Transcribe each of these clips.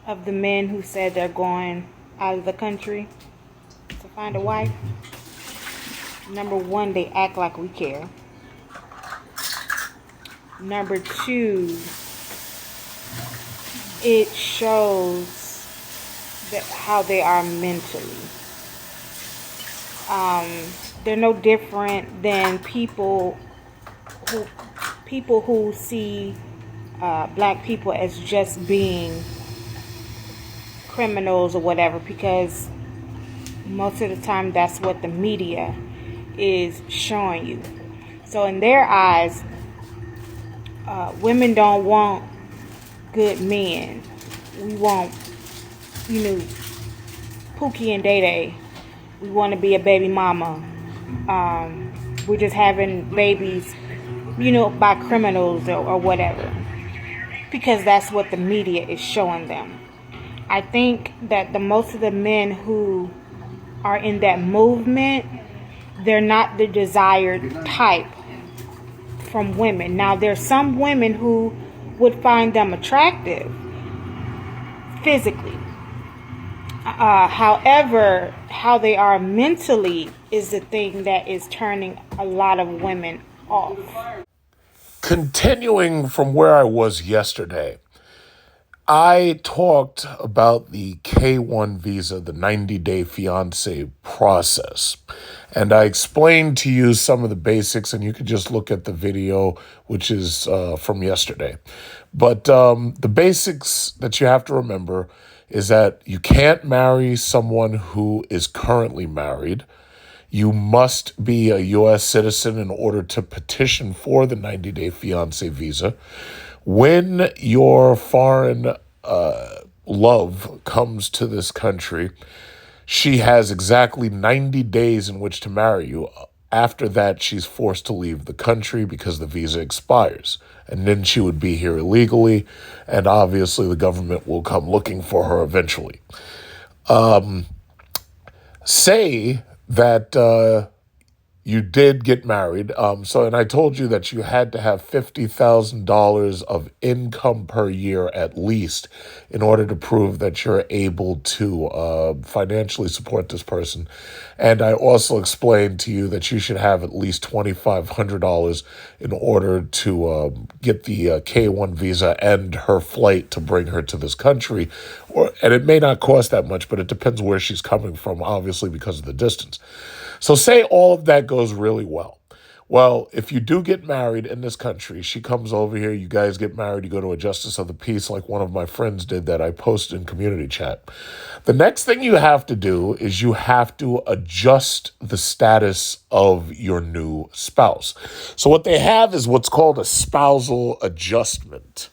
of the men who said they're going out of the country to find a wife. Number one, they act like we care. Number two, it shows that how they are mentally. They're no different than people who see black people as just being criminals or whatever, because most of the time that's what the media is showing you. So in their eyes, women don't want good men. We want, Pookie and Day Day. We want to be a baby mama. We're just having babies, by criminals or whatever, because that's what the media is showing them. I think that most of the men who are in that movement, they're not the desired type from women. Now, there's some women who would find them attractive physically. However, how they are mentally is the thing that is turning a lot of women off. Continuing from where I was yesterday, I talked about the K1 visa, the 90-day fiance process. And I explained to you some of the basics, and you could just look at the video, which is from yesterday. But the basics that you have to remember is that you can't marry someone who is currently married. You must be a U.S. citizen in order to petition for the 90-day fiance visa. When your foreign love comes to this country, she has exactly 90 days in which to marry you. After that, she's forced to leave the country because the visa expires. And then she would be here illegally, and obviously the government will come looking for her eventually. Say that you did get married. And I told you that you had to have $50,000 of income per year at least in order to prove that you're able to financially support this person. And I also explained to you that you should have at least $2,500 in order to get the K1 visa and her flight to bring her to this country. And it may not cost that much, but it depends where she's coming from, obviously, because of the distance. So say all of that goes really well. Well, if you do get married in this country, she comes over here, you guys get married, you go to a justice of the peace like one of my friends did that I posted in community chat. The next thing you have to do is you have to adjust the status of your new spouse. So what they have is what's called a spousal adjustment.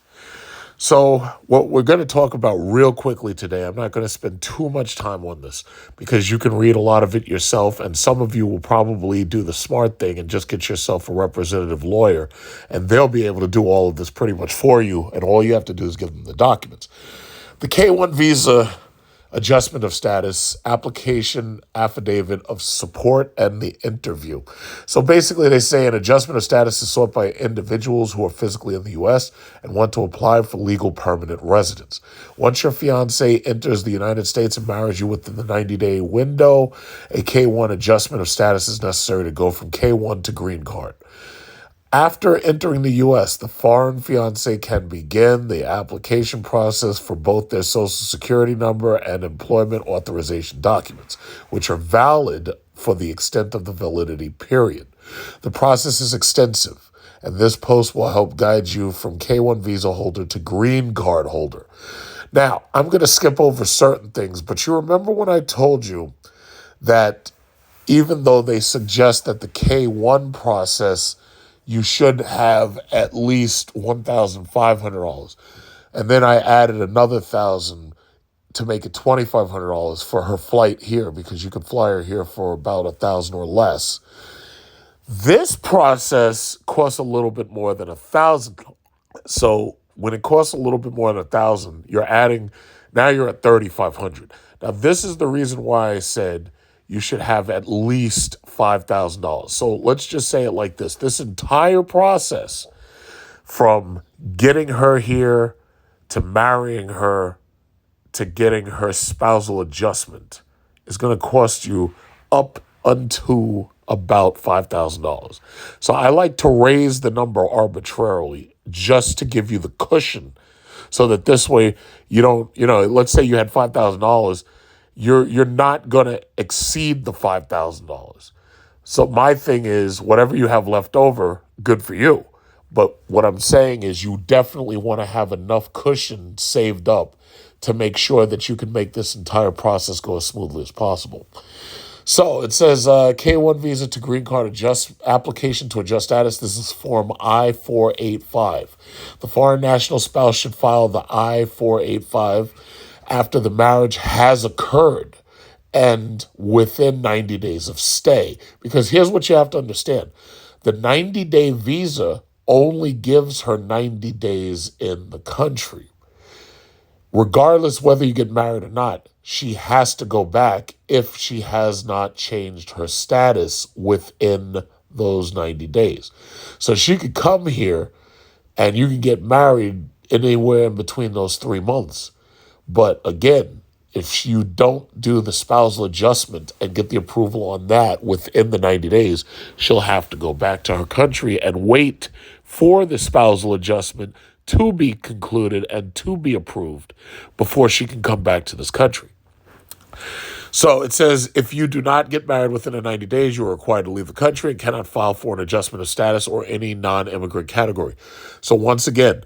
So what we're going to talk about real quickly today, I'm not going to spend too much time on this because you can read a lot of it yourself, and some of you will probably do the smart thing and just get yourself a representative lawyer, and they'll be able to do all of this pretty much for you, and all you have to do is give them the documents. The K1 visa adjustment of status, application, affidavit of support, and the interview. So basically they say an adjustment of status is sought by individuals who are physically in the U.S. and want to apply for legal permanent residence. Once your fiancé enters the United States and marries you within the 90-day window, a K1 adjustment of status is necessary to go from K1 to green card. After entering the U.S., the foreign fiancé can begin the application process for both their Social Security number and employment authorization documents, which are valid for the extent of the validity period. The process is extensive, and this post will help guide you from K1 visa holder to green card holder. Now, I'm going to skip over certain things, but you remember when I told you that even though they suggest that the K1 process you should have at least $1,500. And then I added another $1,000 to make it $2,500 for her flight here, because you could fly her here for about $1,000 or less. This process costs a little bit more than $1,000. So when it costs a little bit more than $1,000, now you're at $3,500. Now this is the reason why I said you should have at least $5,000. So let's just say it like this. This entire process from getting her here to marrying her to getting her spousal adjustment is going to cost you up unto about $5,000. So I like to raise the number arbitrarily just to give you the cushion so that this way you don't, let's say you had $5,000, you're not going to exceed the $5,000. So my thing is, whatever you have left over, good for you. But what I'm saying is you definitely want to have enough cushion saved up to make sure that you can make this entire process go as smoothly as possible. So it says K-1 visa to green card application to adjust status. This is form I-485. The foreign national spouse should file the I-485 after the marriage has occurred and within 90 days of stay. Because here's what you have to understand. The 90-day visa only gives her 90 days in the country. Regardless whether you get married or not, she has to go back if she has not changed her status within those 90 days. So she could come here and you can get married anywhere in between those 3 months. But again, if you don't do the spousal adjustment and get the approval on that within the 90 days, she'll have to go back to her country and wait for the spousal adjustment to be concluded and to be approved before she can come back to this country. So it says, if you do not get married within the 90 days, you are required to leave the country and cannot file for an adjustment of status or any non-immigrant category. So once again,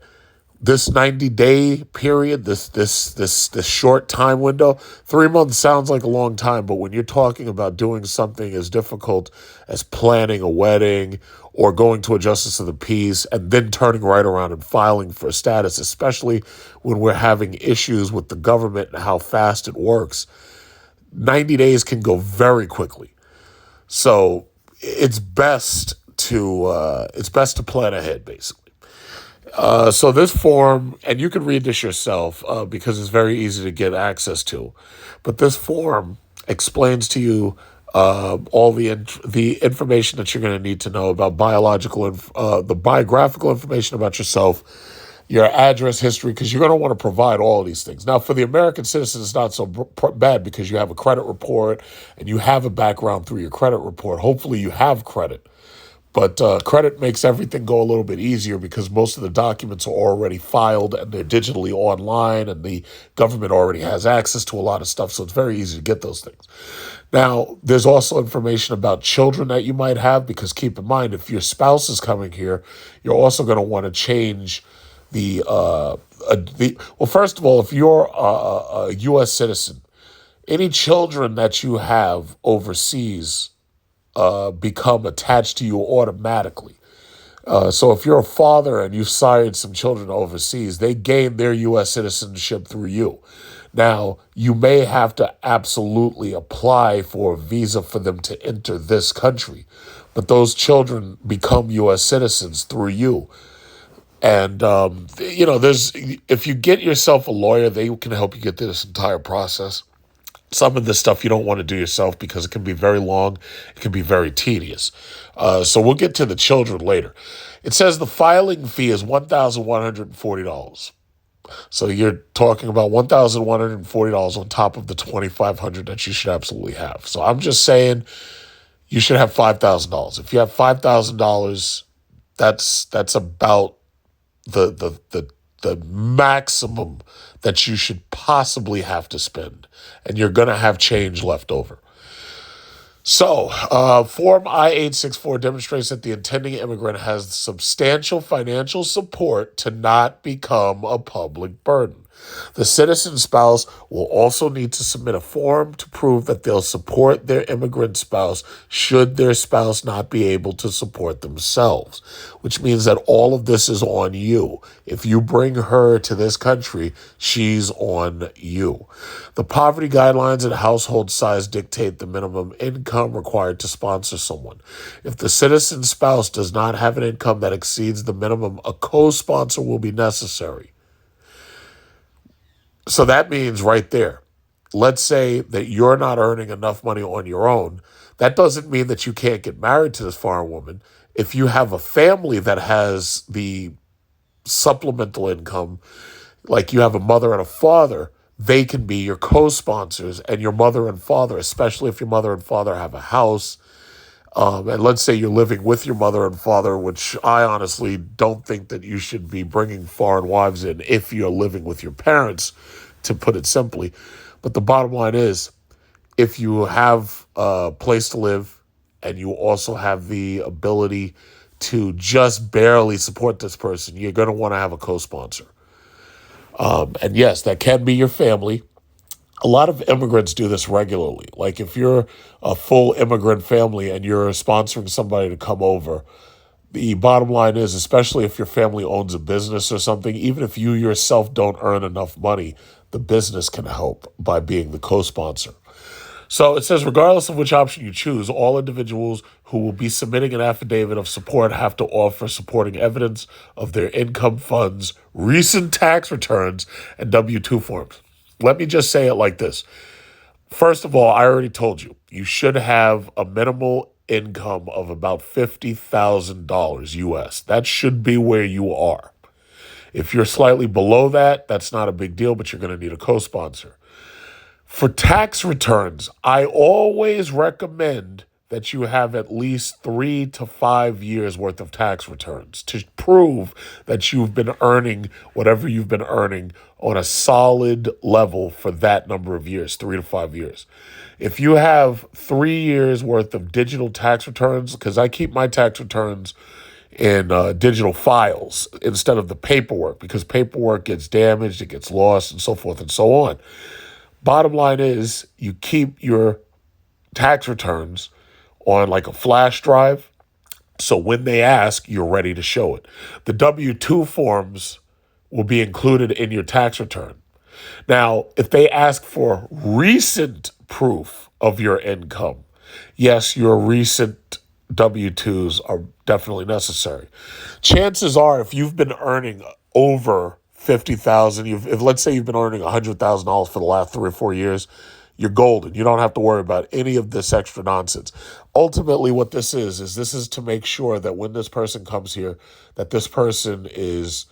this 90-day period, this short time window, 3 months sounds like a long time, but when you're talking about doing something as difficult as planning a wedding or going to a justice of the peace and then turning right around and filing for status, especially when we're having issues with the government and how fast it works, 90 days can go very quickly. So it's best to plan ahead, basically. So this form, and you can read this yourself because it's very easy to get access to, but this form explains to you all the information that you're going to need to know about the biographical information about yourself, your address history, because you're going to want to provide all of these things. Now, for the American citizen, it's not so bad because you have a credit report and you have a background through your credit report. Hopefully you have credit. But credit makes everything go a little bit easier because most of the documents are already filed and they're digitally online and the government already has access to a lot of stuff, so it's very easy to get those things. Now, there's also information about children that you might have because keep in mind, if your spouse is coming here, you're also going to want to change well, first of all, if you're a U.S. citizen, any children that you have overseas become attached to you automatically. So if you're a father and you've sired some children overseas, they gain their U.S. citizenship through you. Now, you may have to absolutely apply for a visa for them to enter this country, but those children become U.S. citizens through you. And, if you get yourself a lawyer, they can help you get through this entire process. Some of this stuff you don't want to do yourself because it can be very long. It can be very tedious. So we'll get to the children later. It says the filing fee is $1,140. So you're talking about $1,140 on top of the $2,500 that you should absolutely have. So I'm just saying you should have $5,000. If you have $5,000, that's about the maximum that you should possibly have to spend, and you're going to have change left over. So, Form I-864 demonstrates that the intending immigrant has substantial financial support to not become a public burden. The citizen spouse will also need to submit a form to prove that they'll support their immigrant spouse should their spouse not be able to support themselves, which means that all of this is on you. If you bring her to this country, she's on you. The poverty guidelines and household size dictate the minimum income required to sponsor someone. If the citizen spouse does not have an income that exceeds the minimum, a co-sponsor will be necessary. So that means right there, let's say that you're not earning enough money on your own. That doesn't mean that you can't get married to this foreign woman. If you have a family that has the supplemental income, like you have a mother and a father, they can be your co-sponsors, and your mother and father, especially if your mother and father have a house. And let's say you're living with your mother and father, which I honestly don't think that you should be bringing foreign wives in if you're living with your parents, to put it simply. But the bottom line is, if you have a place to live and you also have the ability to just barely support this person, you're going to want to have a co-sponsor. And yes, that can be your family. A lot of immigrants do this regularly. Like if you're a full immigrant family and you're sponsoring somebody to come over, the bottom line is, especially if your family owns a business or something, even if you yourself don't earn enough money, the business can help by being the co-sponsor. So it says, regardless of which option you choose, all individuals who will be submitting an affidavit of support have to offer supporting evidence of their income, funds, recent tax returns, and W-2 forms. Let me just say it like this. First of all, I already told you, you should have a minimal income of about $50,000 US. That should be where you are. If you're slightly below that, that's not a big deal, but you're going to need a co-sponsor. For tax returns, I always recommend that you have at least 3 to 5 years worth of tax returns to prove that you've been earning whatever you've been earning on a solid level for that number of years, 3 to 5 years. If you have 3 years worth of digital tax returns, because I keep my tax returns in digital files instead of the paperwork, because paperwork gets damaged, it gets lost, and so forth and so on. Bottom line is, you keep your tax returns on like a flash drive, so when they ask, you're ready to show it. The W-2 forms will be included in your tax return. Now, if they ask for recent proof of your income, yes, your recent W-2s are definitely necessary. Chances are, if you've been earning over 50,000, if let's say you've been earning $100,000 for the last 3 or 4 years, you're golden. You don't have to worry about any of this extra nonsense. Ultimately, what this is to make sure that when this person comes here, that this person is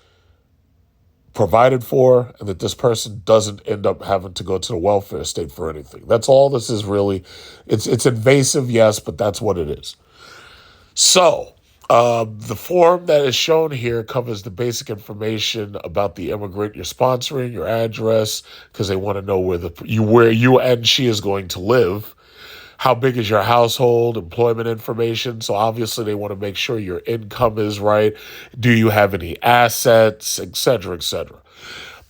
provided for and that this person doesn't end up having to go to the welfare state for anything. That's all this is really. It's invasive, yes, but that's what it is. So, the form that is shown here covers the basic information about the immigrant you're sponsoring, your address, because they want to know where you and she is going to live. How big is your household, employment information. So obviously they want to make sure your income is right. Do you have any assets, et cetera, et cetera.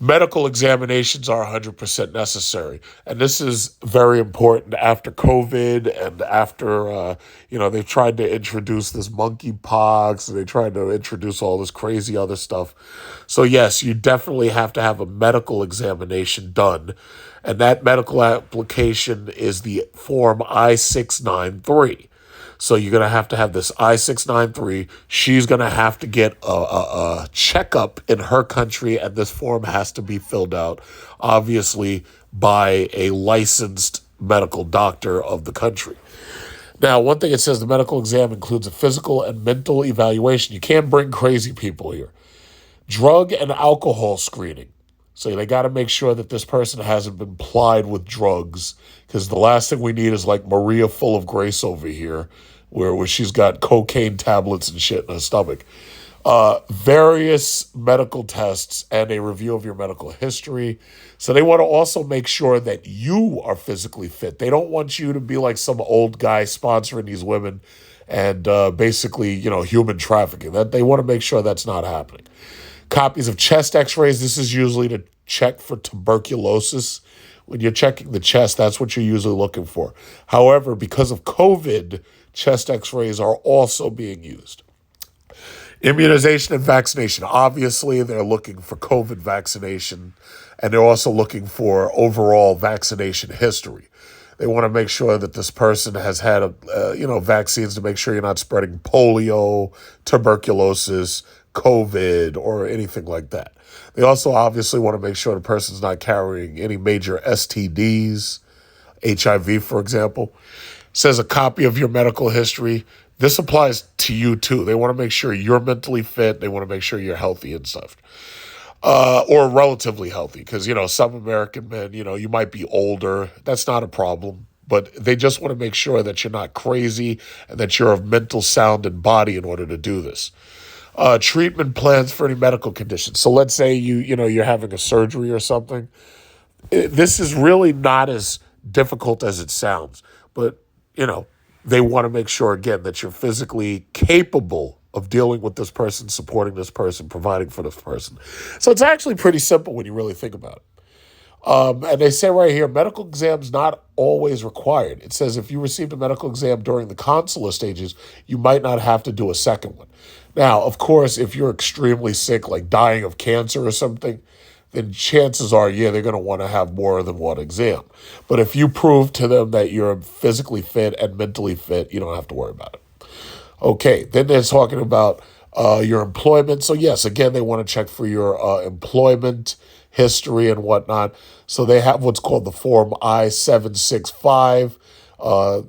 Medical examinations are 100% necessary. And this is very important after COVID and after, they tried to introduce this monkeypox and they tried to introduce all this crazy other stuff. So yes, you definitely have to have a medical examination done. And that medical application is the form I-693. So you're going to have this I-693. She's going to have to get a checkup in her country, and this form has to be filled out, obviously, by a licensed medical doctor of the country. Now, one thing it says, the medical exam includes a physical and mental evaluation. You can't bring crazy people here. Drug and alcohol screening. So they got to make sure that this person hasn't been plied with drugs, because the last thing we need is like Maria full of grace over here, where she's got cocaine tablets and shit in her stomach. Various medical tests and a review of your medical history. So they want to also make sure that you are physically fit. They don't want you to be like some old guy sponsoring these women and basically, human trafficking. That they want to make sure that's not happening. Copies of chest x-rays. This is usually to check for tuberculosis. When you're checking the chest, that's what you're usually looking for. However, because of COVID, chest x-rays are also being used. Immunization and vaccination. Obviously, they're looking for COVID vaccination, and they're also looking for overall vaccination history. They want to make sure that this person has had, vaccines to make sure you're not spreading polio, tuberculosis, COVID, or anything like that. They also obviously want to make sure the person's not carrying any major STDs, HIV, for example. It says a copy of your medical history. This applies to you too. They want to make sure you're mentally fit. They want to make sure you're healthy and stuff. or relatively healthy. Because, some American men, you might be older. That's not a problem. But they just want to make sure that you're not crazy and that you're of mental sound and body in order to do this. Treatment plans for any medical conditions. So let's say you're having a surgery or something. This is really not as difficult as it sounds, but they want to make sure again that you're physically capable of dealing with this person, supporting this person, providing for this person. So it's actually pretty simple when you really think about it. And they say right here, medical exams not always required. It says if you received a medical exam during the consular stages, you might not have to do a second one. Now, of course, if you're extremely sick, like dying of cancer or something, then chances are, they're going to want to have more than one exam. But if you prove to them that you're physically fit and mentally fit, you don't have to worry about it. Okay, then they're talking about your employment. So yes, again, they want to check for your employment history and whatnot. So they have what's called the Form I-765.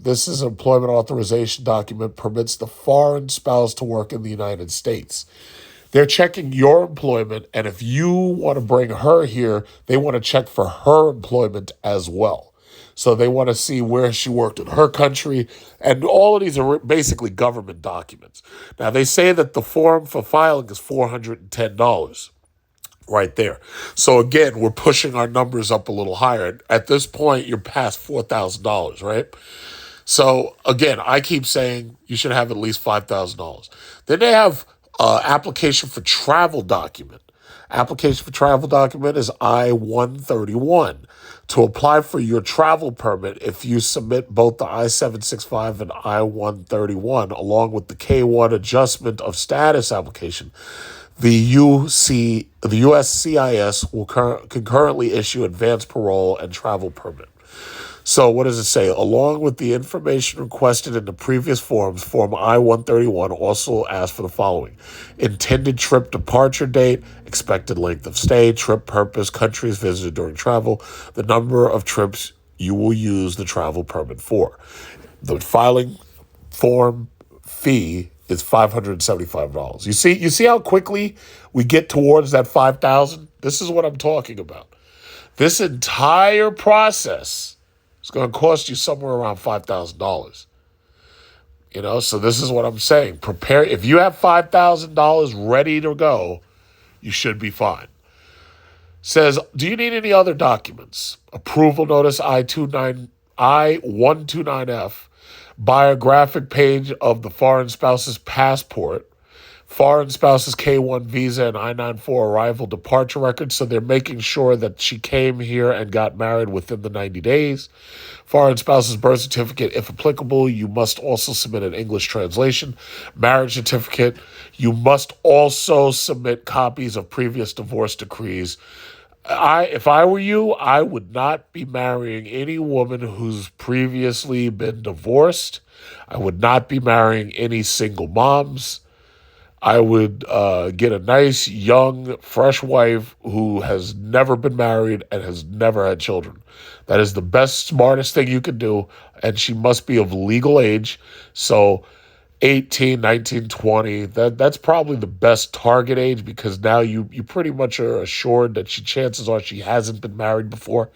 This is an employment authorization document, permits the foreign spouse to work in the United States. They're checking your employment, and if you want to bring her here, they want to check for her employment as well. So they want to see where she worked in her country, and all of these are basically government documents. Now, they say that the form for filing is $410 right there. So again, we're pushing our numbers up a little higher. At this point, you're past $4,000, right? So again, I keep saying you should have at least $5,000. Then they have application for travel document. Application for travel document is I-131. To apply for your travel permit, if you submit both the I-765 and I-131 along with the K-1 adjustment of status application, the USCIS will concurrently issue advance parole and travel permit. So what does it say? Along with the information requested in the previous forms, Form I-131 also asks for the following: intended trip departure date, expected length of stay, trip purpose, countries visited during travel, the number of trips you will use the travel permit for. The filing form fee is $575. You see how quickly we get towards that $5,000? This is what I'm talking about. This entire process is going to cost you somewhere around $5,000. So this is what I'm saying. Prepare. If you have $5,000 ready to go, you should be fine. Says, do you need any other documents? Approval notice I-129F, biographic page of the foreign spouse's passport, foreign spouse's K-1 visa and I-94 arrival departure record. So they're making sure that she came here and got married within the 90 days. Foreign spouse's birth certificate, if applicable, you must also submit an English translation. Marriage certificate, you must also submit copies of previous divorce decrees. If I were you, I would not be marrying any woman who's previously been divorced. I would not be marrying any single moms. I would get a nice, young, fresh wife who has never been married and has never had children. That is the best, smartest thing you can do, and she must be of legal age. So 18, 19, 20, that's probably the best target age, because now you pretty much are assured that chances are she hasn't been married before.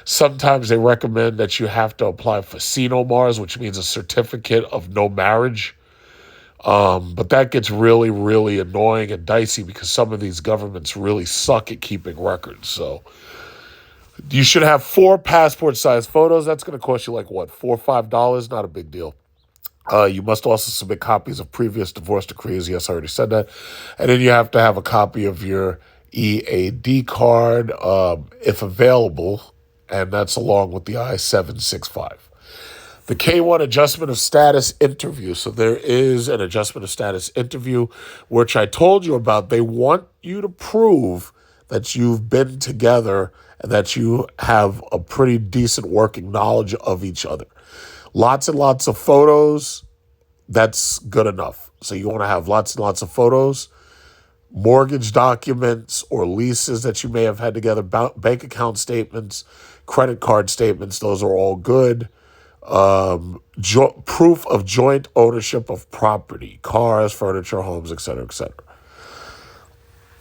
Sometimes they recommend that you have to apply for CNOMARS, which means a certificate of no marriage. But that gets really, really annoying and dicey because some of these governments really suck at keeping records. So you should have 4 passport-sized photos. That's going to cost you like, what, $4 or $5? Not a big deal. You must also submit copies of previous divorce decrees. Yes, I already said that. And then you have to have a copy of your EAD card, if available, and that's along with the I-765. The K-1 adjustment of status interview. So there is an adjustment of status interview, which I told you about. They want you to prove that you've been together and that you have a pretty decent working knowledge of each other. Lots and lots of photos, that's good enough. So you want to have lots and lots of photos, mortgage documents or leases that you may have had together, bank account statements, credit card statements, those are all good. Proof of joint ownership of property, cars, furniture, homes, etc., etc.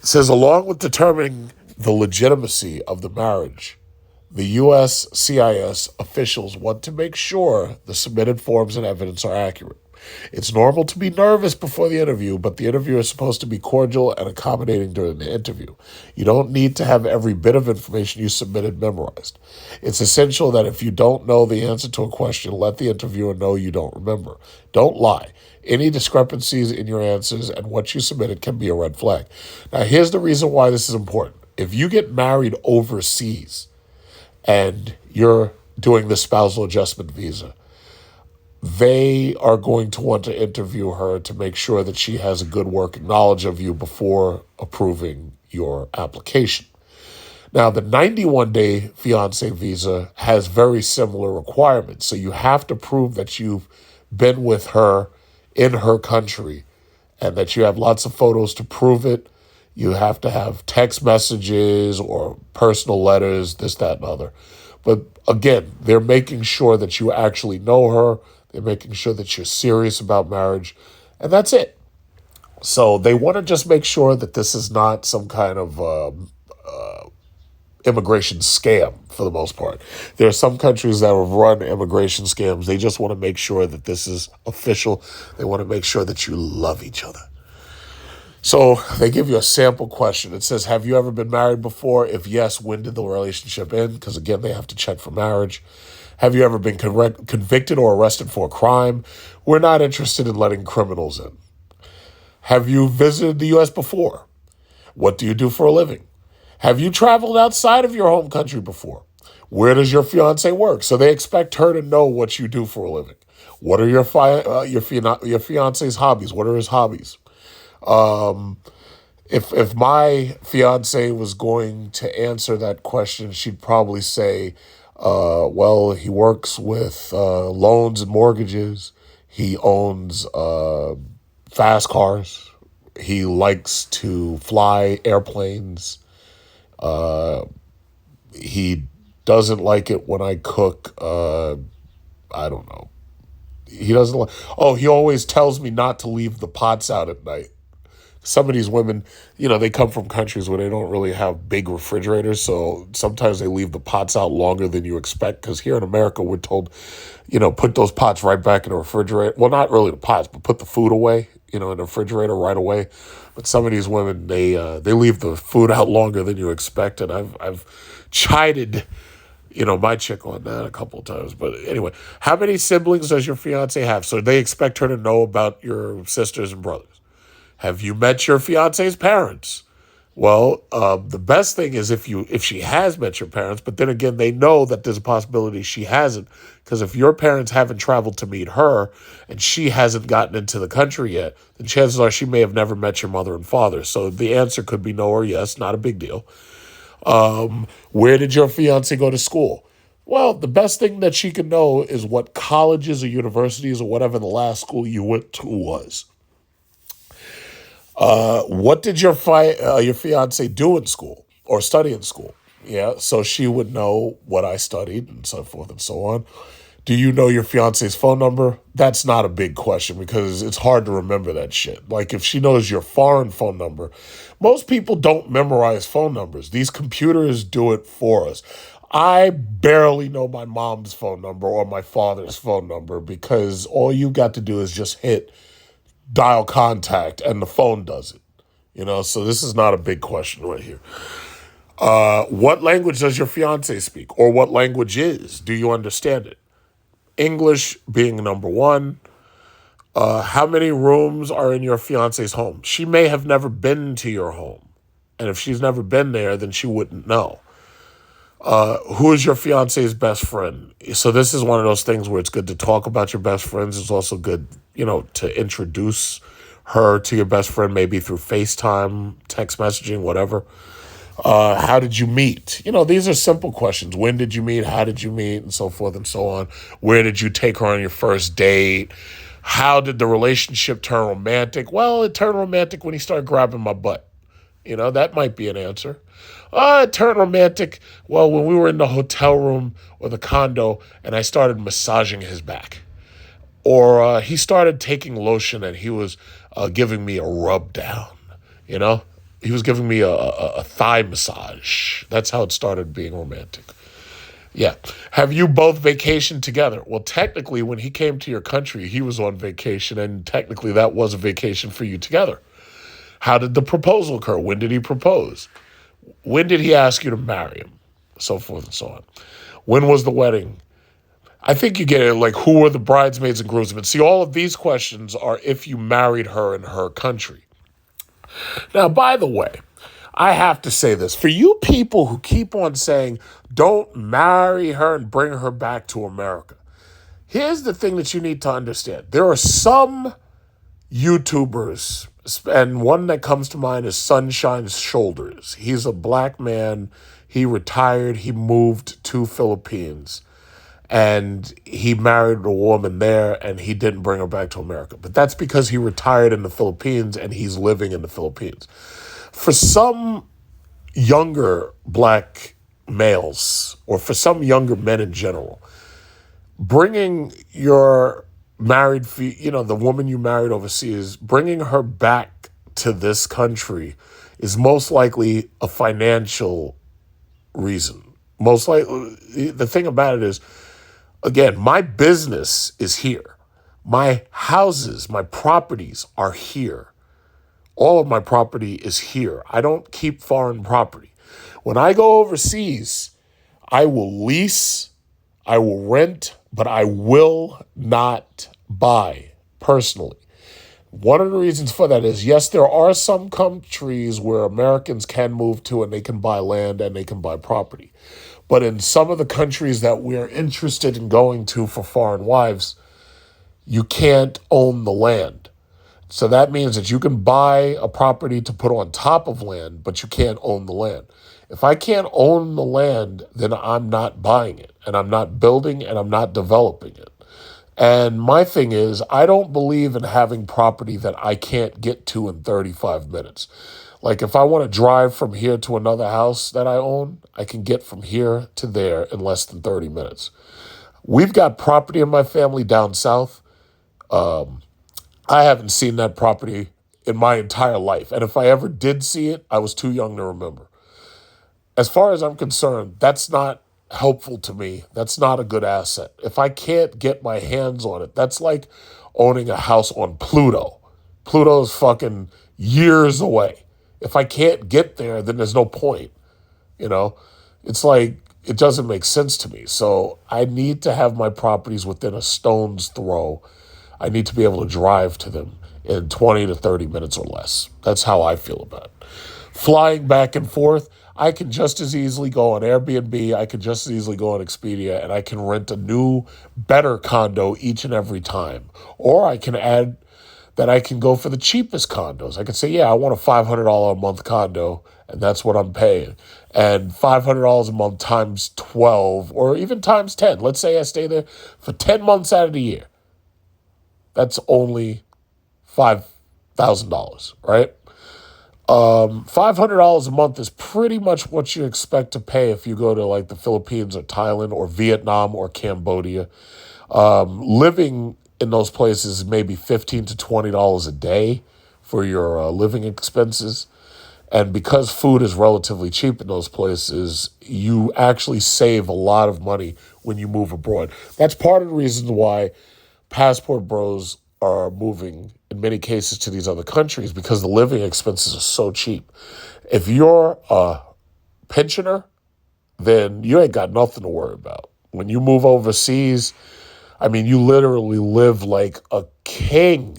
It says, along with determining the legitimacy of the marriage, the USCIS officials want to make sure the submitted forms and evidence are accurate. It's normal to be nervous before the interview, but the interview is supposed to be cordial and accommodating during the interview. You don't need to have every bit of information you submitted memorized. It's essential that if you don't know the answer to a question, let the interviewer know you don't remember. Don't lie. Any discrepancies in your answers and what you submitted can be a red flag. Now, here's the reason why this is important. If you get married overseas and you're doing the spousal adjustment visa, they are going to want to interview her to make sure that she has a good working knowledge of you before approving your application. Now, the 91-day fiance visa has very similar requirements. So you have to prove that you've been with her in her country and that you have lots of photos to prove it. You have to have text messages or personal letters, this, that, and other. But again, they're making sure that you actually know her. They're making sure that you're serious about marriage. And that's it. So they want to just make sure that this is not some kind of immigration scam for the most part. There are some countries that have run immigration scams. They just want to make sure that this is official. They want to make sure that you love each other. So they give you a sample question. It says, have you ever been married before? If yes, when did the relationship end? Because again, they have to check for marriage. Have you ever been convicted or arrested for a crime? We're not interested in letting criminals in. Have you visited the U.S. before? What do you do for a living? Have you traveled outside of your home country before? Where does your fiance work? So they expect her to know what you do for a living. What are your fiance's hobbies? What are his hobbies? If my fiance was going to answer that question, she'd probably say, well, he works with loans and mortgages. He owns fast cars. He likes to fly airplanes. He doesn't like it when I cook. I don't know. He doesn't like. Oh, he always tells me not to leave the pots out at night. Some of these women, they come from countries where they don't really have big refrigerators, so sometimes they leave the pots out longer than you expect, because here in America, we're told, put those pots right back in the refrigerator. Well, not really the pots, but put the food away, in the refrigerator right away. But some of these women, they leave the food out longer than you expect, and I've chided, my chick on that a couple of times. But anyway, how many siblings does your fiance have? So they expect her to know about your sisters and brothers. Have you met your fiance's parents? Well, the best thing is if she has met your parents, but then again, they know that there's a possibility she hasn't, because if your parents haven't traveled to meet her and she hasn't gotten into the country yet, then chances are she may have never met your mother and father. So the answer could be no or yes, not a big deal. Where did your fiance go to school? Well, the best thing that she can know is what colleges or universities or whatever the last school you went to was. What did your fiance do in school or study in school? Yeah, so she would know what I studied and so forth and so on. Do you know your fiance's phone number? That's not a big question because it's hard to remember that shit. Like if she knows your foreign phone number, most people don't memorize phone numbers. These computers do it for us. I barely know my mom's phone number or my father's phone number because all you got to do is just hit dial contact and the phone does it. So this is not a big question right here. What language does your fiance speak, or what language do you understand it? English being number one. How many rooms are in your fiance's home? She may have never been to your home, and if she's never been there, then she wouldn't know. Who is your fiance's best friend? So this is one of those things where it's good to talk about your best friends. It's also good, to introduce her to your best friend, maybe through FaceTime, text messaging, whatever. How did you meet? These are simple questions. When did you meet? How did you meet? And so forth and so on. Where did you take her on your first date? How did the relationship turn romantic? Well, it turned romantic when he started grabbing my butt. That might be an answer. It turned romantic, well, when we were in the hotel room or the condo and I started massaging his back. Or he started taking lotion and he was giving me a rub down, He was giving me a thigh massage. That's how it started being romantic. Yeah. Have you both vacationed together? Well, technically, when he came to your country, he was on vacation, and technically that was a vacation for you together. How did the proposal occur? When did he propose? When did he ask you to marry him? So forth and so on. When was the wedding? I think you get it, like, who were the bridesmaids and groomsmen? See, all of these questions are if you married her in her country. Now, by the way, I have to say this. For you people who keep on saying, don't marry her and bring her back to America, here's the thing that you need to understand. There are some YouTubers, and one that comes to mind is Sunshine's Shoulders. He's a black man. He retired. He moved to Philippines. And he married a woman there, and he didn't bring her back to America. But that's because he retired in the Philippines, and he's living in the Philippines. For some younger black males, or for some younger men in general, bringing your the woman you married overseas, bringing her back to this country is most likely a financial reason. Most likely, the thing about it is, again, my business is here. My houses, my properties are here. All of my property is here. I don't keep foreign property. When I go overseas, I will lease, I will rent, but I will not buy personally. One of the reasons for that is, yes, there are some countries where Americans can move to and they can buy land and they can buy property. But in some of the countries that we're interested in going to for foreign wives, you can't own the land. So that means that you can buy a property to put on top of land, but you can't own the land. If I can't own the land, then I'm not buying it, and I'm not building, and I'm not developing it. And my thing is, I don't believe in having property that I can't get to in 35 minutes. Like, if I want to drive from here to another house that I own, I can get from here to there in less than 30 minutes. We've got property in my family down south. I haven't seen that property in my entire life. And if I ever did see it, I was too young to remember. As far as I'm concerned, that's not helpful to me. That's not a good asset. If I can't get my hands on it, that's like owning a house on Pluto. Pluto's fucking years away. If I can't get there, then there's no point. It's like, it doesn't make sense to me. So I need to have my properties within a stone's throw. I need to be able to drive to them in 20 to 30 minutes or less. That's how I feel about it. Flying back and forth, I can just as easily go on Airbnb, I can just as easily go on Expedia, and I can rent a new, better condo each and every time. Or I can add that I can go for the cheapest condos. I can say, yeah, I want a $500 a month condo, and that's what I'm paying. And $500 a month times 12, or even times 10. Let's say I stay there for 10 months out of the year. That's only $5,000, right? $500 a month is pretty much what you expect to pay if you go to like the Philippines or Thailand or Vietnam or Cambodia. Living in those places maybe $15 to $20 a day for your living expenses. And because food is relatively cheap in those places, you actually save a lot of money when you move abroad. That's part of the reason why passport bros are moving in many cases to these other countries, because the living expenses are so cheap. If you're a pensioner, then you ain't got nothing to worry about. When you move overseas, I mean, you literally live like a king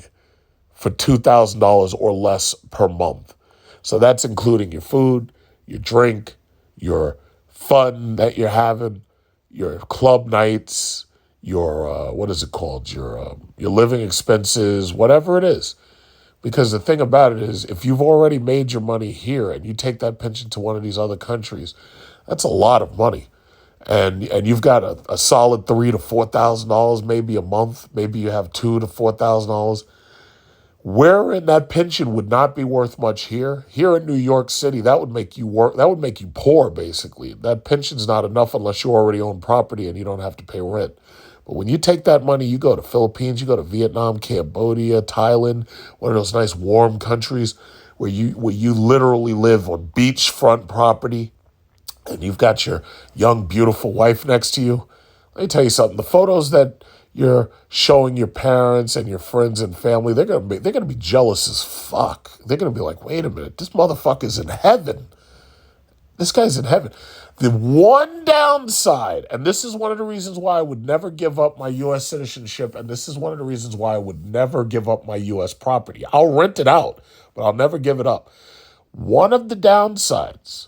for $2,000 or less per month. So that's including your food, your drink, your fun that you're having, your club nights, your, what is it called? Your living expenses, whatever it is. Because the thing about it is, if you've already made your money here and you take that pension to one of these other countries, that's a lot of money. And you've got a solid $3,000 to $4,000 maybe a month. Maybe you have $2,000 to $4,000. Wherein that pension would not be worth much here. Here in New York City, that would make you work. That would make you poor, basically. That pension's not enough unless you already own property and you don't have to pay rent. But when you take that money, you go to Philippines, you go to Vietnam, Cambodia, Thailand, one of those nice warm countries. where you literally live on beachfront property and you've got your young, beautiful wife next to you. Let me tell you something. The photos that you're showing your parents and your friends and family, they're gonna be jealous as fuck. They're gonna be like, wait a minute, this motherfucker's in heaven. This guy's in heaven. The one downside, and this is one of the reasons why I would never give up my U.S. citizenship, and this is one of the reasons why I would never give up my U.S. property. I'll rent it out, but I'll never give it up. One of the downsides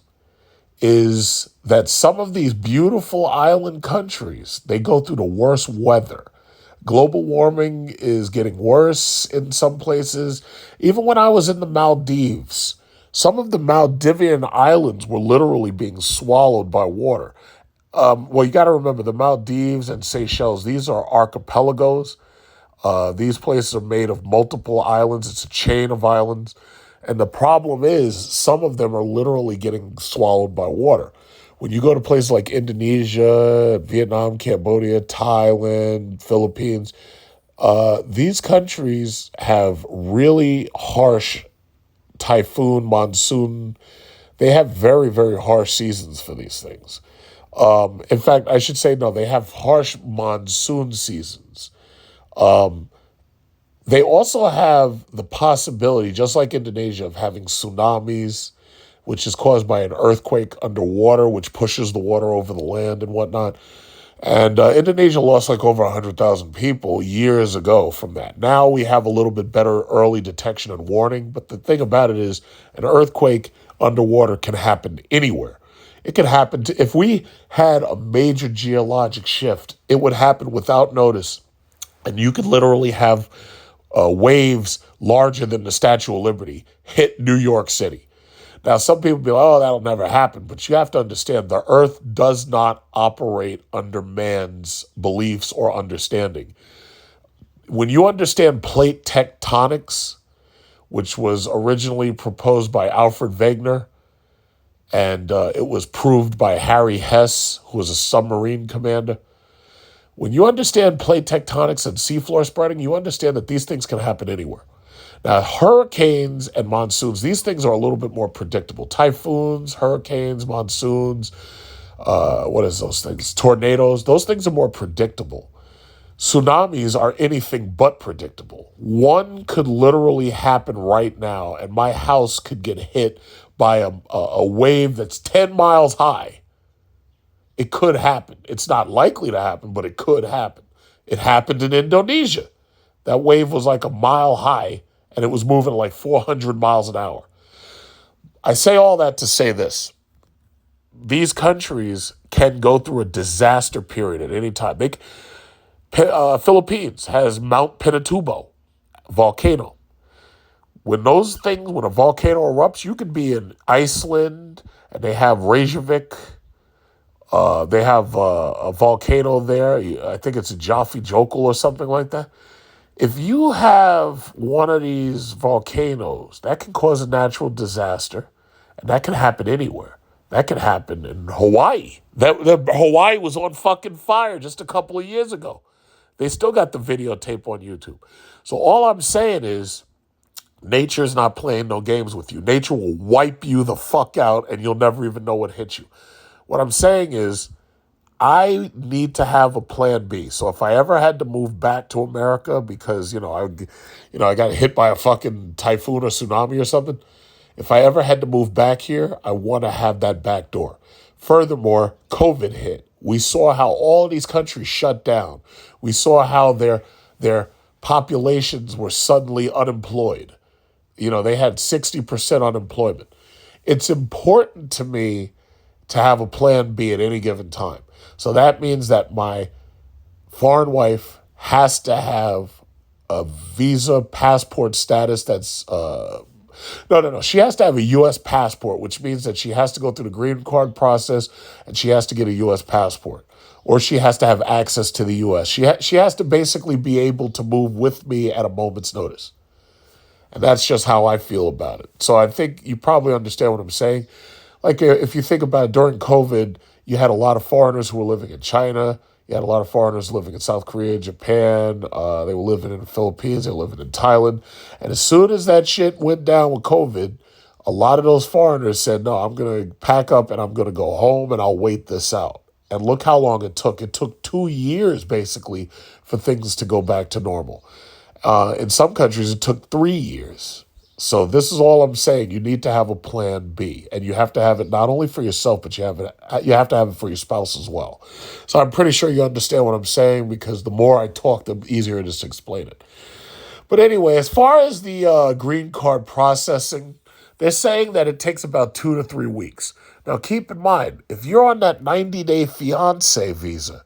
is that some of these beautiful island countries, they go through the worst weather. Global warming is getting worse in some places. Even when I was in the Maldives, some of the Maldivian islands were literally being swallowed by water. Well, you got to remember the Maldives and Seychelles, these are archipelagos. These places are made of multiple islands. It's a chain of islands. And the problem is some of them are literally getting swallowed by water. When you go to places like Indonesia, Vietnam, Cambodia, Thailand, Philippines, these countries have really harsh typhoon, monsoon. They have very, very harsh seasons for these things. In fact, I should say, no, they have harsh monsoon seasons. They also have the possibility, just like Indonesia, of having tsunamis, which is caused by an earthquake underwater, which pushes the water over the land and whatnot. And Indonesia lost like over 100,000 people years ago from that. Now we have a little bit better early detection and warning. But the thing about it is an earthquake underwater can happen anywhere. It could happen if we had a major geologic shift, it would happen without notice. And you could literally have waves larger than the Statue of Liberty hit New York City. Now, some people be like, oh, that'll never happen. But you have to understand the earth does not operate under man's beliefs or understanding. When you understand plate tectonics, which was originally proposed by Alfred Wegener, and it was proved by Harry Hess, who was a submarine commander. When you understand plate tectonics and seafloor spreading, you understand that these things can happen anywhere. Now, hurricanes and monsoons, these things are a little bit more predictable. Typhoons, hurricanes, monsoons, what is those things? Tornadoes, those things are more predictable. Tsunamis are anything but predictable. One could literally happen right now, and my house could get hit by a wave that's 10 miles high. It could happen. It's not likely to happen, but it could happen. It happened in Indonesia. That wave was like a mile high, and it was moving like 400 miles an hour. I say all that to say this. These countries can go through a disaster period at any time. Philippines has Mount Pinatubo volcano. When a volcano erupts, you could be in Iceland, and they have Reykjavik. They have a volcano there. I think it's a Jaffe Jokul or something like that. If you have one of these volcanoes, that can cause a natural disaster, and that can happen anywhere. That can happen in Hawaii. Hawaii was on fucking fire just a couple of years ago. They still got the videotape on YouTube. So all I'm saying is, nature's not playing no games with you. Nature will wipe you the fuck out, and you'll never even know what hit you. What I'm saying is, I need to have a plan B. So if I ever had to move back to America because, I got hit by a fucking typhoon or tsunami or something, if I ever had to move back here, I want to have that back door. Furthermore, COVID hit. We saw how all these countries shut down. We saw how their populations were suddenly unemployed. They had 60% unemployment. It's important to me to have a plan B at any given time. So that means that my foreign wife has to have a visa passport status that's, no. She has to have a U.S. passport, which means that she has to go through the green card process and she has to get a U.S. passport. Or she has to have access to the U.S. She has to basically be able to move with me at a moment's notice. And that's just how I feel about it. So I think you probably understand what I'm saying. Like if you think about it, during COVID, You had a lot of foreigners who were living in China. You had a lot of foreigners living in South Korea, Japan. They were living in the Philippines. They were living in Thailand. And as soon as that shit went down with COVID, a lot of those foreigners said, no, I'm going to pack up and I'm going to go home and I'll wait this out. And look how long it took. It took 2 years, basically, for things to go back to normal. In some countries, it took 3 years. So this is all I'm saying. You need to have a plan B. And you have to have it not only for yourself, but you have to have it for your spouse as well. So I'm pretty sure you understand what I'm saying, because the more I talk, the easier it is to explain it. But anyway, as far as the green card processing, they're saying that it takes about 2 to 3 weeks. Now, keep in mind, if you're on that 90-day fiance visa,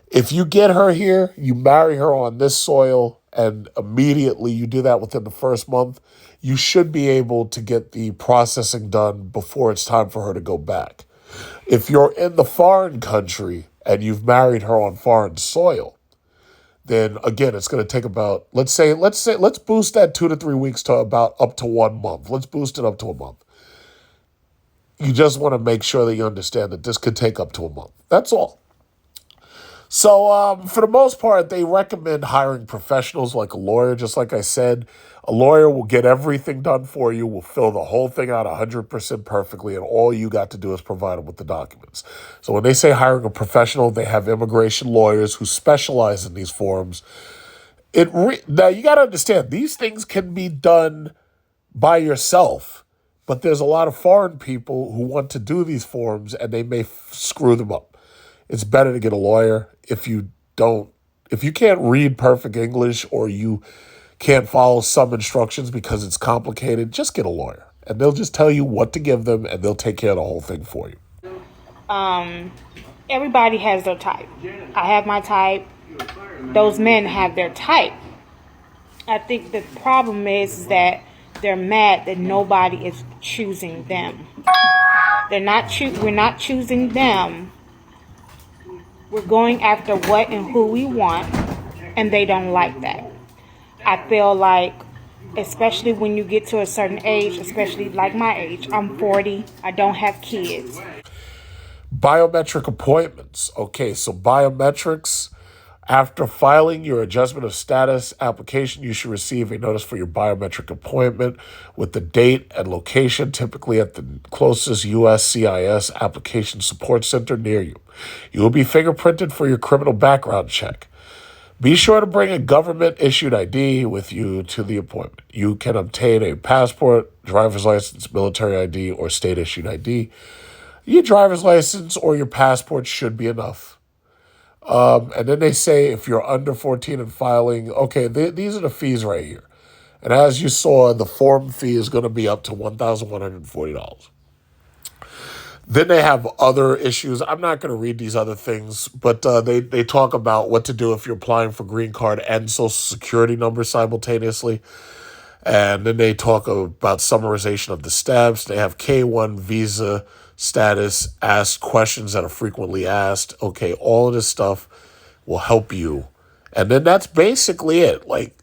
if you get her here, you marry her on this soil, and immediately you do that within the first month, you should be able to get the processing done before it's time for her to go back. If you're in the foreign country and you've married her on foreign soil, then again, it's going to take about, let's boost that 2 to 3 weeks to about up to 1 month. Let's boost it up to a month. You just want to make sure that you understand that this could take up to a month. That's all. So for the most part, they recommend hiring professionals like a lawyer. Just like I said, a lawyer will get everything done for you, will fill the whole thing out 100% perfectly, and all you got to do is provide them with the documents. So when they say hiring a professional, they have immigration lawyers who specialize in these forms. Now, you got to understand, these things can be done by yourself, but there's a lot of foreign people who want to do these forms, and they may screw them up. It's better to get a lawyer. If you can't read perfect English, or you can't follow some instructions because it's complicated, just get a lawyer. And they'll just tell you what to give them, and they'll take care of the whole thing for you. Everybody has their type. I have my type. Those men have their type. I think the problem is that they're mad that nobody is choosing them. We're not choosing them. We're going after what and who we want, and they don't like that. I feel like, especially when you get to a certain age, especially like my age, I'm 40, I don't have kids. Biometric appointments. Okay, so biometrics. After filing your adjustment of status application, you should receive a notice for your biometric appointment with the date and location, typically at the closest USCIS application support center near you. You will be fingerprinted for your criminal background check. Be sure to bring a government-issued ID with you to the appointment. You can obtain a passport, driver's license, military ID, or state-issued ID. Your driver's license or your passport should be enough. And then they say if you're under 14 and filing, okay, these are the fees right here. And as you saw, the form fee is going to be up to $1,140. Then they have other issues. I'm not going to read these other things, but they talk about what to do if you're applying for green card and social security number simultaneously. And then they talk about summarization of the steps. They have K1 visa status, ask questions that are frequently asked. Okay, all of this stuff will help you. And then that's basically it. Like,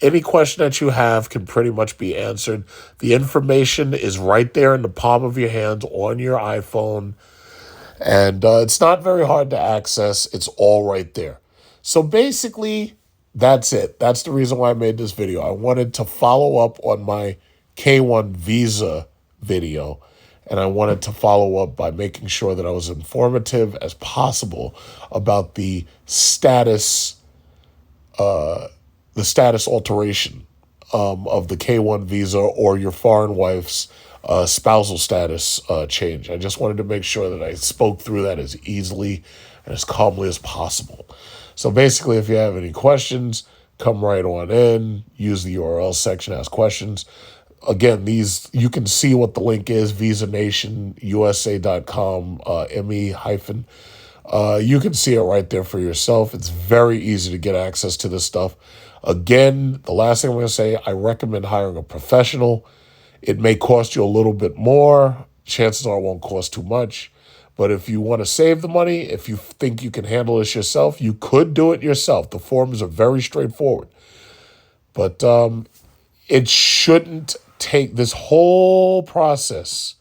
any question that you have can pretty much be answered. The information is right there in the palm of your hand on your iPhone. And it's not very hard to access. It's all right there. So basically, that's it. That's the reason why I made this video. I wanted to follow up on my K1 visa video. And I wanted to follow up by making sure that I was informative as possible about the status alteration of the K1 visa or your foreign wife's spousal status change. I just wanted to make sure that I spoke through that as easily and as calmly as possible. So basically, if you have any questions, come right on in, use the URL section, ask questions. Again, these, you can see what the link is, visanationusa.com, ME hyphen. You can see it right there for yourself. It's very easy to get access to this stuff. Again, the last thing I'm going to say, I recommend hiring a professional. It may cost you a little bit more. Chances are it won't cost too much. But if you want to save the money, if you think you can handle this yourself, you could do it yourself. The forms are very straightforward. But it shouldn't take, this whole process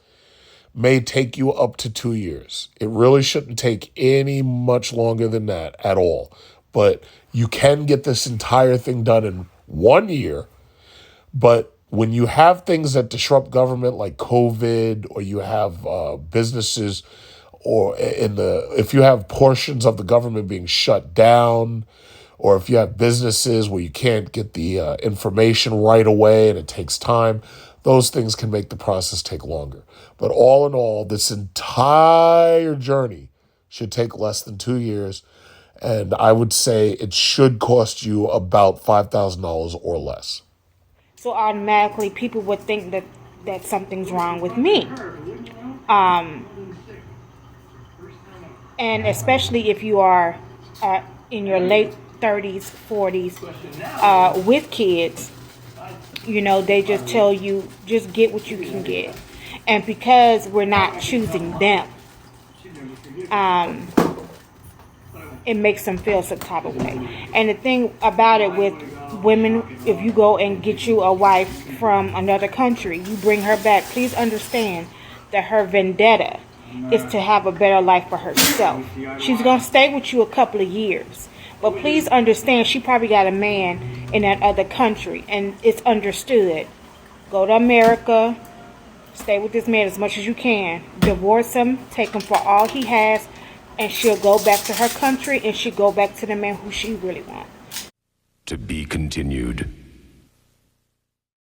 may take you up to 2 years. It really shouldn't take any much longer than that at all. But you can get this entire thing done in 1 year. But when you have things that disrupt government like COVID, or you have businesses, or if you have portions of the government being shut down, or if you have businesses where you can't get the information right away and it takes time, those things can make the process take longer. But all in all, this entire journey should take less than 2 years. And I would say it should cost you about $5,000 or less. So automatically people would think that something's wrong with me. And especially if you are in your late 30s, 40s, with kids, they just tell you, just get what you can get. And because we're not choosing them, it makes them feel some type of way. And the thing about it with women, if you go and get you a wife from another country, you bring her back, please understand that her vendetta is to have a better life for herself. She's going to stay with you a couple of years. But please understand, she probably got a man in that other country, and it's understood. Go to America, stay with this man as much as you can, divorce him, take him for all he has, and she'll go back to her country, and she'll go back to the man who she really wants. To be continued.